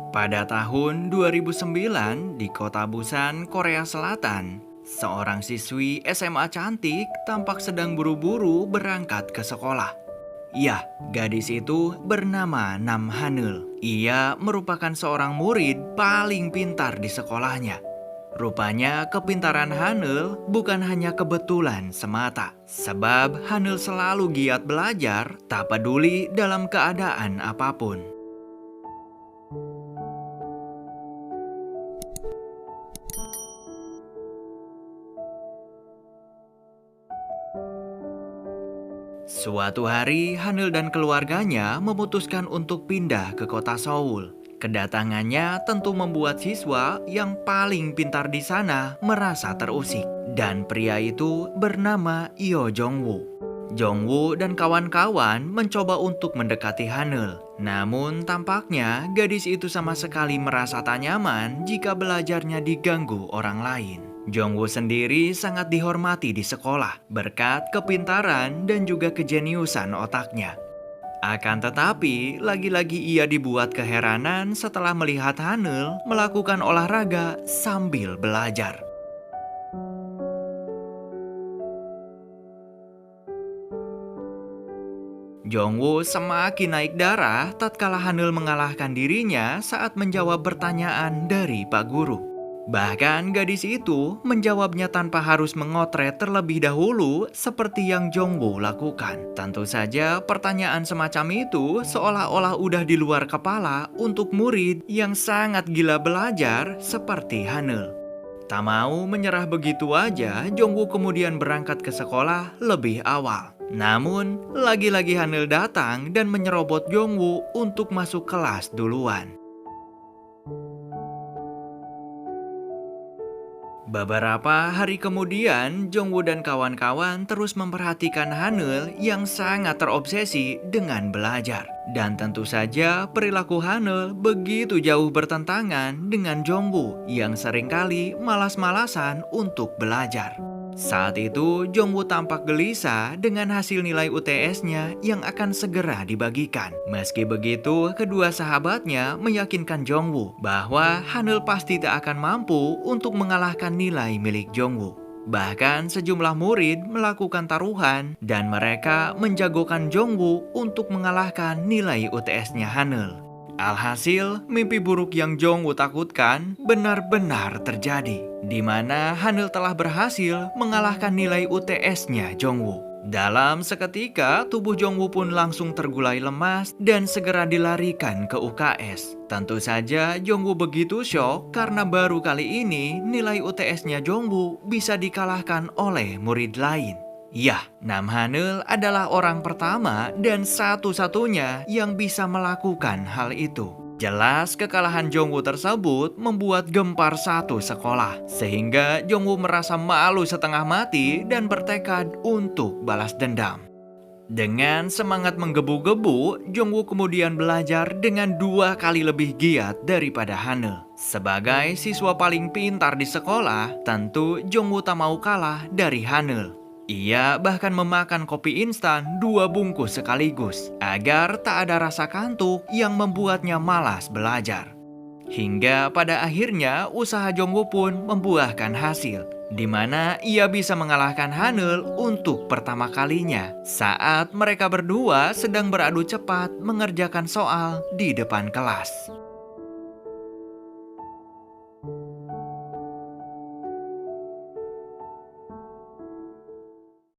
Pada tahun 2009 di kota Busan, Korea Selatan, seorang siswi SMA cantik tampak sedang buru-buru berangkat ke sekolah. Ya, gadis itu bernama Nam Hanul. Ia merupakan seorang murid paling pintar di sekolahnya. Rupanya kepintaran Hanul bukan hanya kebetulan semata. Sebab Hanul selalu giat belajar, tak peduli dalam keadaan apapun. Suatu hari, Hanul dan keluarganya memutuskan untuk pindah ke kota Seoul. Kedatangannya tentu membuat siswa yang paling pintar di sana merasa terusik. Dan pria itu bernama Io Jongwoo. Jongwoo dan kawan-kawan mencoba untuk mendekati Hanul. Namun tampaknya gadis itu sama sekali merasa tak nyaman jika belajarnya diganggu orang lain. Jongwoo sendiri sangat dihormati di sekolah berkat kepintaran dan juga kejeniusan otaknya. Akan tetapi, lagi-lagi ia dibuat keheranan setelah melihat Hanul melakukan olahraga sambil belajar. Jongwoo semakin naik darah tatkala Hanul mengalahkan dirinya saat menjawab pertanyaan dari Pak Guru. Bahkan gadis itu menjawabnya tanpa harus mengotret terlebih dahulu seperti yang Jongwoo lakukan. Tentu saja pertanyaan semacam itu seolah-olah udah di luar kepala untuk murid yang sangat gila belajar seperti Hanul. Tak mau menyerah begitu aja, Jongwoo kemudian berangkat ke sekolah lebih awal. Namun, lagi-lagi Hanul datang dan menyerobot Jongwoo untuk masuk kelas duluan. Beberapa hari kemudian, Jongwoo dan kawan-kawan terus memperhatikan Hanul yang sangat terobsesi dengan belajar. Dan tentu saja perilaku Hanul begitu jauh bertentangan dengan Jongwoo yang seringkali malas-malasan untuk belajar. Saat itu, Jongwoo tampak gelisah dengan hasil nilai UTS-nya yang akan segera dibagikan. Meski begitu, kedua sahabatnya meyakinkan Jongwoo bahwa Hanul pasti tak akan mampu untuk mengalahkan nilai milik Jongwoo. Bahkan sejumlah murid melakukan taruhan dan mereka menjagokan Jongwoo untuk mengalahkan nilai UTS-nya Hanul. Alhasil, mimpi buruk yang Jongwoo takutkan benar-benar terjadi, di mana Hanul telah berhasil mengalahkan nilai UTS-nya Jongwoo. Dalam seketika, tubuh Jongwoo pun langsung tergulai lemas dan segera dilarikan ke UKS. Tentu saja Jongwoo begitu syok karena baru kali ini nilai UTS-nya Jongwoo bisa dikalahkan oleh murid lain. Ya, Nam Hanul adalah orang pertama dan satu-satunya yang bisa melakukan hal itu. Jelas kekalahan Jongwoo tersebut membuat gempar satu sekolah, sehingga Jongwoo merasa malu setengah mati dan bertekad untuk balas dendam. Dengan semangat menggebu-gebu, Jongwoo kemudian belajar dengan 2 kali lebih giat daripada Hanul. Sebagai siswa paling pintar di sekolah, tentu Jongwoo tak mau kalah dari Hanul. Ia bahkan memakan kopi instan 2 bungkus sekaligus agar tak ada rasa kantuk yang membuatnya malas belajar. Hingga pada akhirnya usaha Jongwoo pun membuahkan hasil, di mana ia bisa mengalahkan Hanul untuk pertama kalinya saat mereka berdua sedang beradu cepat mengerjakan soal di depan kelas.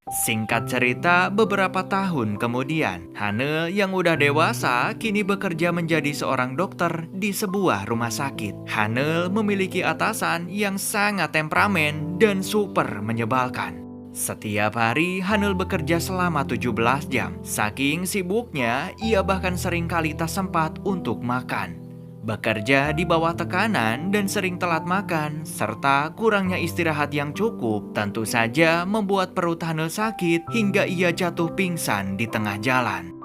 Singkat cerita, beberapa tahun kemudian, Hanul yang udah dewasa kini bekerja menjadi seorang dokter di sebuah rumah sakit. Hanul memiliki atasan yang sangat temperamen dan super menyebalkan. Setiap hari Hanul bekerja selama 17 jam. Saking sibuknya, ia bahkan seringkali tak sempat untuk makan. Bekerja di bawah tekanan dan sering telat makan, serta kurangnya istirahat yang cukup, tentu saja membuat perut Hanul sakit hingga ia jatuh pingsan di tengah jalan.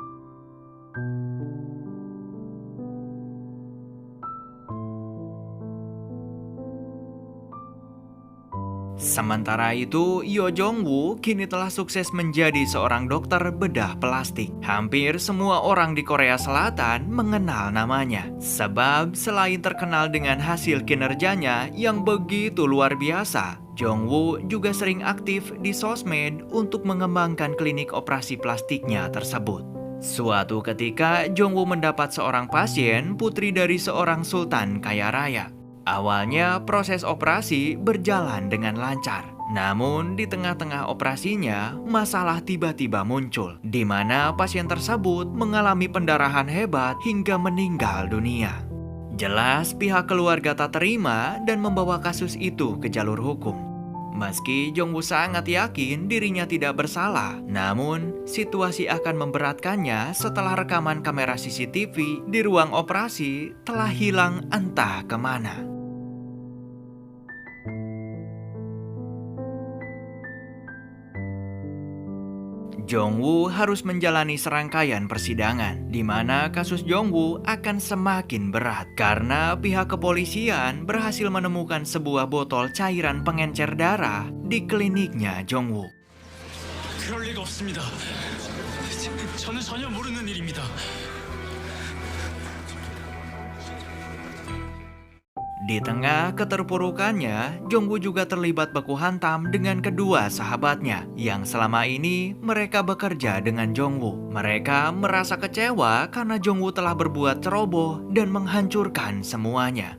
Sementara itu, Yo Jong-woo kini telah sukses menjadi seorang dokter bedah plastik. Hampir semua orang di Korea Selatan mengenal namanya. Sebab selain terkenal dengan hasil kinerjanya yang begitu luar biasa, Jong-woo juga sering aktif di sosmed untuk mengembangkan klinik operasi plastiknya tersebut. Suatu ketika, Jong-woo mendapat seorang pasien putri dari seorang sultan kaya raya. Awalnya proses operasi berjalan dengan lancar. Namun di tengah-tengah operasinya, masalah tiba-tiba muncul, di mana pasien tersebut mengalami pendarahan hebat hingga meninggal dunia. Jelas pihak keluarga tak terima dan membawa kasus itu ke jalur hukum. Meski Jong-woo sangat yakin dirinya tidak bersalah, namun situasi akan memberatkannya setelah rekaman kamera CCTV di ruang operasi telah hilang entah kemana. Jong-woo harus menjalani serangkaian persidangan, di mana kasus Jong-woo akan semakin berat karena pihak kepolisian berhasil menemukan sebuah botol cairan pengencer darah di kliniknya Jong-woo. 그럴 리가 없습니다. 저는 전혀 모르는 일입니다. Di tengah keterpurukannya, Jong-woo juga terlibat baku hantam dengan kedua sahabatnya yang selama ini mereka bekerja dengan Jong-woo. Mereka merasa kecewa karena Jong-woo telah berbuat ceroboh dan menghancurkan semuanya.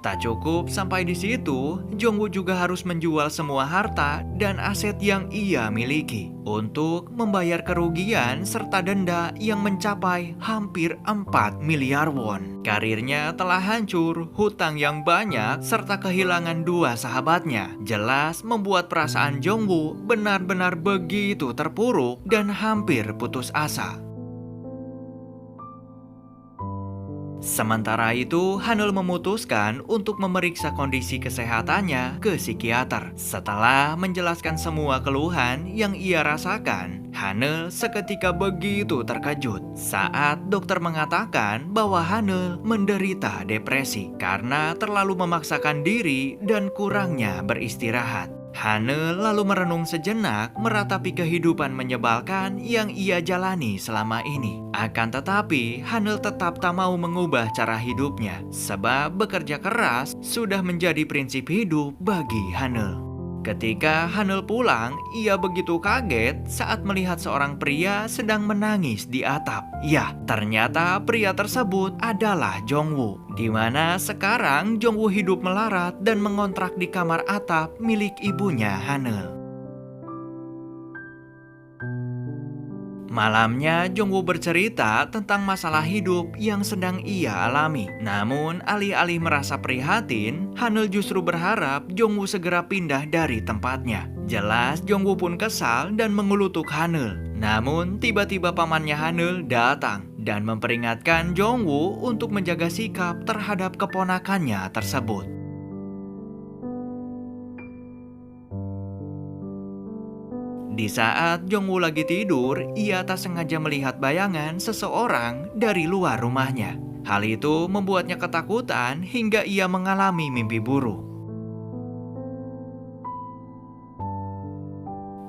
Tak cukup sampai di situ, Jong-woo juga harus menjual semua harta dan aset yang ia miliki untuk membayar kerugian serta denda yang mencapai hampir 4 miliar won. Karirnya telah hancur, hutang yang banyak, serta kehilangan dua sahabatnya. Jelas membuat perasaan Jong-woo benar-benar begitu terpuruk dan hampir putus asa. Sementara itu, Hanul memutuskan untuk memeriksa kondisi kesehatannya ke psikiater. Setelah menjelaskan semua keluhan yang ia rasakan, Hanul seketika begitu terkejut saat dokter mengatakan bahwa Hanul menderita depresi karena terlalu memaksakan diri dan kurangnya beristirahat. Hanul lalu merenung sejenak meratapi kehidupan menyebalkan yang ia jalani selama ini. Akan tetapi, Hanul tetap tak mau mengubah cara hidupnya, sebab bekerja keras sudah menjadi prinsip hidup bagi Hanul. Ketika Hanul pulang, ia begitu kaget saat melihat seorang pria sedang menangis di atap. Ya, ternyata pria tersebut adalah Jong-woo, di mana sekarang Jong-woo hidup melarat dan mengontrak di kamar atap milik ibunya Hanul. Malamnya, Jong-woo bercerita tentang masalah hidup yang sedang ia alami. Namun, alih-alih merasa prihatin, Hanul justru berharap Jong-woo segera pindah dari tempatnya. Jelas, Jong-woo pun kesal dan mengulutuk Hanul. Namun, tiba-tiba pamannya Hanul datang dan memperingatkan Jong-woo untuk menjaga sikap terhadap keponakannya tersebut. Di saat Jong-woo lagi tidur, ia tak sengaja melihat bayangan seseorang dari luar rumahnya. Hal itu membuatnya ketakutan hingga ia mengalami mimpi buruk.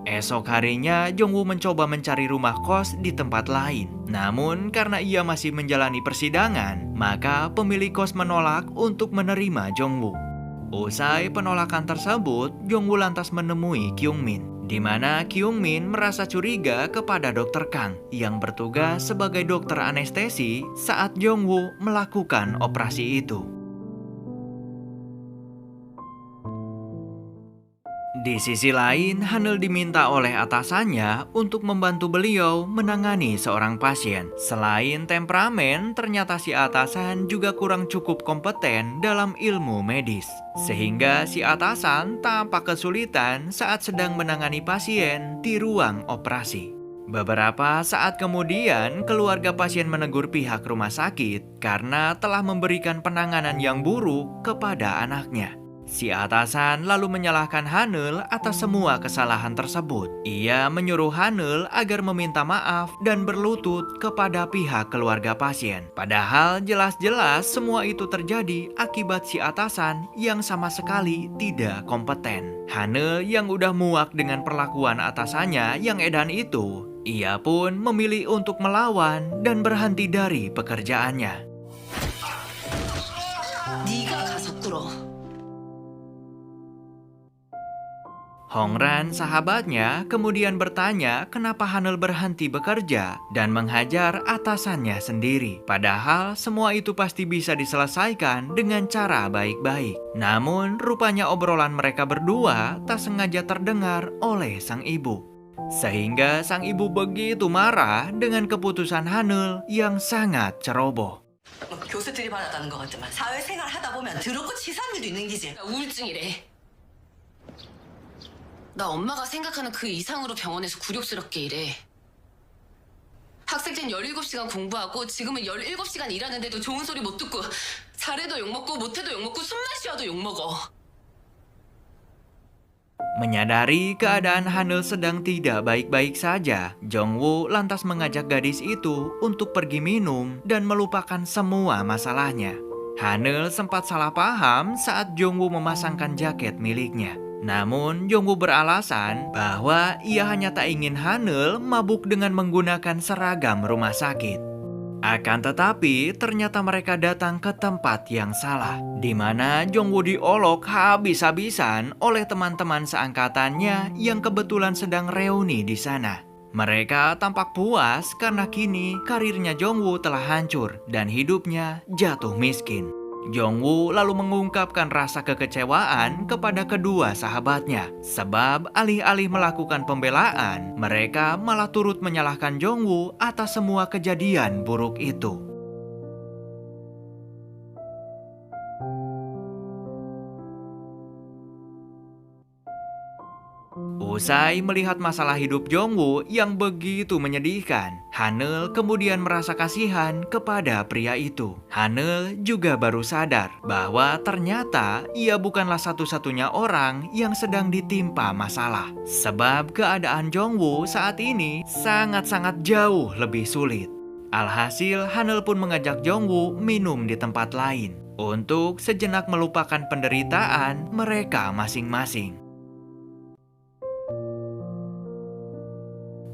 Esok harinya, Jong-woo mencoba mencari rumah kos di tempat lain. Namun, karena ia masih menjalani persidangan, maka pemilik kos menolak untuk menerima Jong-woo. Usai penolakan tersebut, Jong-woo lantas menemui Kyung-min, di mana Kyung-min merasa curiga kepada Dr. Kang yang bertugas sebagai dokter anestesi saat Jong-woo melakukan operasi itu. Di sisi lain, Hanul diminta oleh atasannya untuk membantu beliau menangani seorang pasien. Selain temperamen, ternyata si atasan juga kurang cukup kompeten dalam ilmu medis. Sehingga si atasan tampak kesulitan saat sedang menangani pasien di ruang operasi. Beberapa saat kemudian, keluarga pasien menegur pihak rumah sakit karena telah memberikan penanganan yang buruk kepada anaknya. Si atasan lalu menyalahkan Hanul atas semua kesalahan tersebut. Ia menyuruh Hanul agar meminta maaf dan berlutut kepada pihak keluarga pasien. Padahal jelas-jelas semua itu terjadi akibat si atasan yang sama sekali tidak kompeten. Hanul yang udah muak dengan perlakuan atasannya yang edan itu, ia pun memilih untuk melawan dan berhenti dari pekerjaannya. 네가 가서 꿇어. Hongran, sahabatnya, kemudian bertanya kenapa Hanul berhenti bekerja dan menghajar atasannya sendiri. Padahal semua itu pasti bisa diselesaikan dengan cara baik-baik. Namun, rupanya obrolan mereka berdua tak sengaja terdengar oleh sang ibu. Sehingga sang ibu begitu marah dengan keputusan Hanul yang sangat ceroboh. 뭐 교수 들이받았다는 것 같지만 사회생활 하다 보면 더럽고 치사한 일도 있는 기지. 나 우울증이래. 나 엄마가 생각하는 그 이상으로 병원에서 굴욕스럽게 일해. 학생 땐 17시간 공부하고 지금은 17시간 일하는데도 좋은 소리 못 듣고 잘해도 욕먹고 못해도 욕먹고 숨만 쉬어도 욕먹어. Menyadari keadaan Hanul sedang tidak baik-baik saja, Jongwoo lantas mengajak gadis itu untuk pergi minum dan melupakan semua masalahnya. Hanul sempat salah paham saat Jongwoo memasangkan jaket miliknya. Namun Jongwoo beralasan bahwa ia hanya tak ingin Hanul mabuk dengan menggunakan seragam rumah sakit. Akan tetapi, ternyata mereka datang ke tempat yang salah, di mana Jongwoo diolok habis-habisan oleh teman-teman seangkatannya yang kebetulan sedang reuni di sana. Mereka tampak puas karena kini karirnya Jongwoo telah hancur dan hidupnya jatuh miskin. Jongwoo lalu mengungkapkan rasa kekecewaan kepada kedua sahabatnya. Sebab alih-alih melakukan pembelaan, mereka malah turut menyalahkan Jongwoo atas semua kejadian buruk itu. Usai melihat masalah hidup Jongwoo yang begitu menyedihkan, Hanul kemudian merasa kasihan kepada pria itu. Hanul juga baru sadar bahwa ternyata ia bukanlah satu-satunya orang yang sedang ditimpa masalah. Sebab keadaan Jongwoo saat ini sangat-sangat jauh lebih sulit. Alhasil, Hanul pun mengajak Jongwoo minum di tempat lain untuk sejenak melupakan penderitaan mereka masing-masing.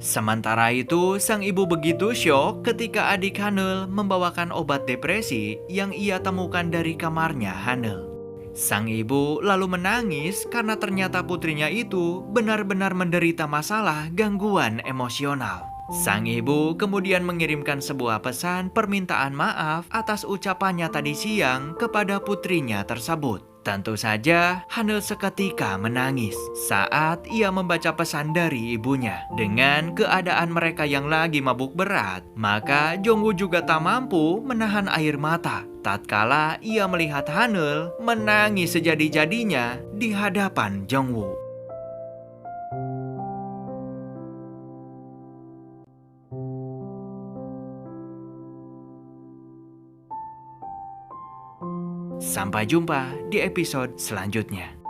Sementara itu, sang ibu begitu syok ketika adik Hanul membawakan obat depresi yang ia temukan dari kamarnya Hanul. Sang ibu lalu menangis karena ternyata putrinya itu benar-benar menderita masalah gangguan emosional. Sang ibu kemudian mengirimkan sebuah pesan permintaan maaf atas ucapannya tadi siang kepada putrinya tersebut. Tentu saja, Hanul seketika menangis saat ia membaca pesan dari ibunya. Dengan keadaan mereka yang lagi mabuk berat, maka Jongwoo juga tak mampu menahan air mata tatkala ia melihat Hanul menangis sejadi-jadinya di hadapan Jongwoo. Sampai jumpa di episode selanjutnya.